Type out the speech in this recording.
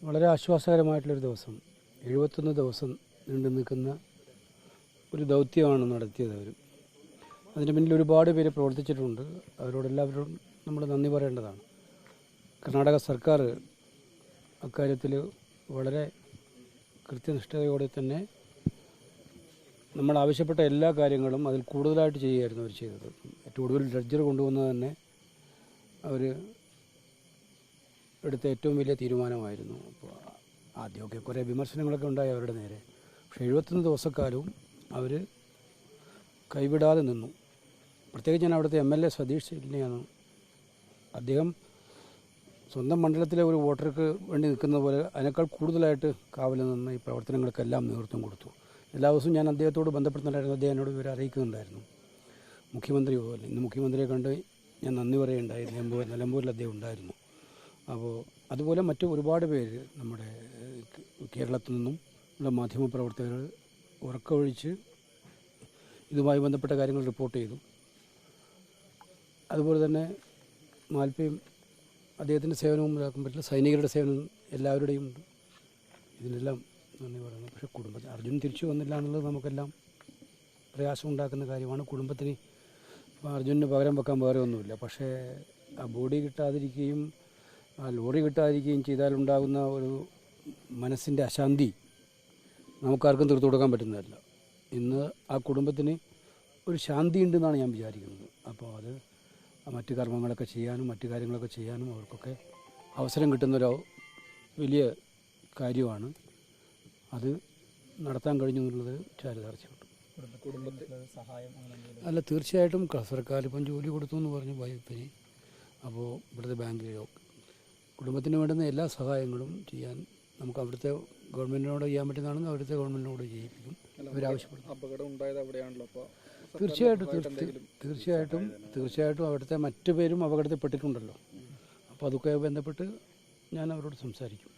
വളരെ ആശ്വാസകരമായിട്ടുള്ളൊരു ദിവസം. 71 ദിവസം നീണ്ടു നിൽക്കുന്ന ഒരു ദൗത്യമാണ് നടത്തിയത് അവർ. അതിന് പിന്നിൽ ഒരുപാട് പേര് പ്രവർത്തിച്ചിട്ടുണ്ട്. അവരോടെല്ലാവരും നമ്മൾ നന്ദി പറയേണ്ടതാണ്. കർണാടക സർക്കാർ അക്കാര്യത്തിൽ വളരെ കൃത്യനിഷ്ഠതയോടെ തന്നെ നമ്മൾ ആവശ്യപ്പെട്ട എല്ലാ കാര്യങ്ങളും അതിൽ കൂടുതലായിട്ട് ചെയ്യുകയായിരുന്നു അവർ ചെയ്തത്. ഏറ്റവും കൂടുതൽ ഡ്രഡ്ജർ കൊണ്ടുവന്നത് തന്നെ അവർ എടുത്ത ഏറ്റവും വലിയ തീരുമാനമായിരുന്നു. അപ്പോൾ ആദ്യമൊക്കെ കുറേ വിമർശനങ്ങളൊക്കെ ഉണ്ടായി അവരുടെ നേരെ. പക്ഷേ 71 ദിവസക്കാലവും അവർ കൈവിടാതെ നിന്നു. പ്രത്യേകിച്ച് ഞാൻ അവിടുത്തെ MLA സതീഷ് ചെല്ലിനെയാണ്. അദ്ദേഹം സ്വന്തം മണ്ഡലത്തിലെ ഒരു വോട്ടർക്ക് വേണ്ടി നിൽക്കുന്ന പോലെ അതിനേക്കാൾ കൂടുതലായിട്ട് കാവൽ നിന്ന് ഈ പ്രവർത്തനങ്ങൾക്കെല്ലാം നേതൃത്വം കൊടുത്തു. എല്ലാ ദിവസവും ഞാൻ അദ്ദേഹത്തോട് ബന്ധപ്പെടുന്നുണ്ടായിരുന്നു. അദ്ദേഹം എന്നോട് ഇവരെ അറിയിക്കുന്നുണ്ടായിരുന്നു. മുഖ്യമന്ത്രി പോലെ ഇന്ന് മുഖ്യമന്ത്രിയെ കണ്ട് ഞാൻ നന്ദി പറയുകയുണ്ടായി. നിലമ്പൂരിൽ അദ്ദേഹം ഉണ്ടായിരുന്നു. അപ്പോൾ അതുപോലെ മറ്റു ഒരുപാട് പേര് നമ്മുടെ കേരളത്തിൽ നിന്നും ഉള്ള മാധ്യമപ്രവർത്തകർ ഉറക്കമൊഴിച്ച് ഇതുമായി ബന്ധപ്പെട്ട കാര്യങ്ങൾ റിപ്പോർട്ട് ചെയ്തു. അതുപോലെ തന്നെ മാൽപ്പയും അദ്ദേഹത്തിൻ്റെ സേവനവും ഇതാക്കാൻ പറ്റില്ല. സൈനികരുടെ സേവനം എല്ലാവരുടെയും ഉണ്ട്. ഇതിനെല്ലാം നന്ദി പറയുന്നു. പക്ഷേ കുടുംബത്തിന് അർജുൻ തിരിച്ചു വന്നില്ല എന്നുള്ളത് നമുക്കെല്ലാം പ്രയാസം ഉണ്ടാക്കുന്ന കാര്യമാണ്. കുടുംബത്തിന് അർജുനന് പകരം വെക്കാൻ വേറെ ഒന്നുമില്ല. പക്ഷേ ആ ബോഡി കിട്ടാതിരിക്കുകയും ആ ലോറി കിട്ടാതിരിക്കുകയും ചെയ്താലുണ്ടാകുന്ന ഒരു മനസ്സിൻ്റെ അശാന്തി നമുക്കാർക്കും തീർത്തു കൊടുക്കാൻ പറ്റുന്നതല്ല. ഇന്ന് ആ കുടുംബത്തിന് ഒരു ശാന്തി ഉണ്ടെന്നാണ് ഞാൻ വിചാരിക്കുന്നത്. അപ്പോൾ അത് മറ്റു കർമ്മങ്ങളൊക്കെ ചെയ്യാനും മറ്റു കാര്യങ്ങളൊക്കെ ചെയ്യാനും അവർക്കൊക്കെ അവസരം കിട്ടുന്നൊരു വലിയ കാര്യമാണ്. അത് നടത്താൻ കഴിഞ്ഞു എന്നുള്ളത് ചാരിതാർത്ഥ്യമുണ്ട്. അല്ല, തീർച്ചയായിട്ടും സർക്കാർ ഇപ്പം ജോലി കൊടുത്തു എന്ന് പറഞ്ഞു വൈഫിന്. അപ്പോൾ ഇവിടുത്തെ ബാങ്കിലോ കുടുംബത്തിന് വേണ്ടുന്ന എല്ലാ സഹായങ്ങളും ചെയ്യാൻ നമുക്ക് അവിടുത്തെ ഗവൺമെൻറ്റിനോട് ചെയ്യാൻ പറ്റുന്നതാണെങ്കിൽ അവിടുത്തെ ഗവൺമെൻറ്റിനോട് ചെയ്യിപ്പിക്കും. അവരാവശ്യപ്പെടും. അപകടം ഉണ്ടായത് അവിടെയാണല്ലോ. അപ്പോൾ തീർച്ചയായിട്ടും അവിടുത്തെ മറ്റു പേരും അപകടത്തിൽപ്പെട്ടിട്ടുണ്ടല്ലോ. അപ്പോൾ അതൊക്കെ ബന്ധപ്പെട്ട് ഞാൻ അവരോട് സംസാരിക്കും.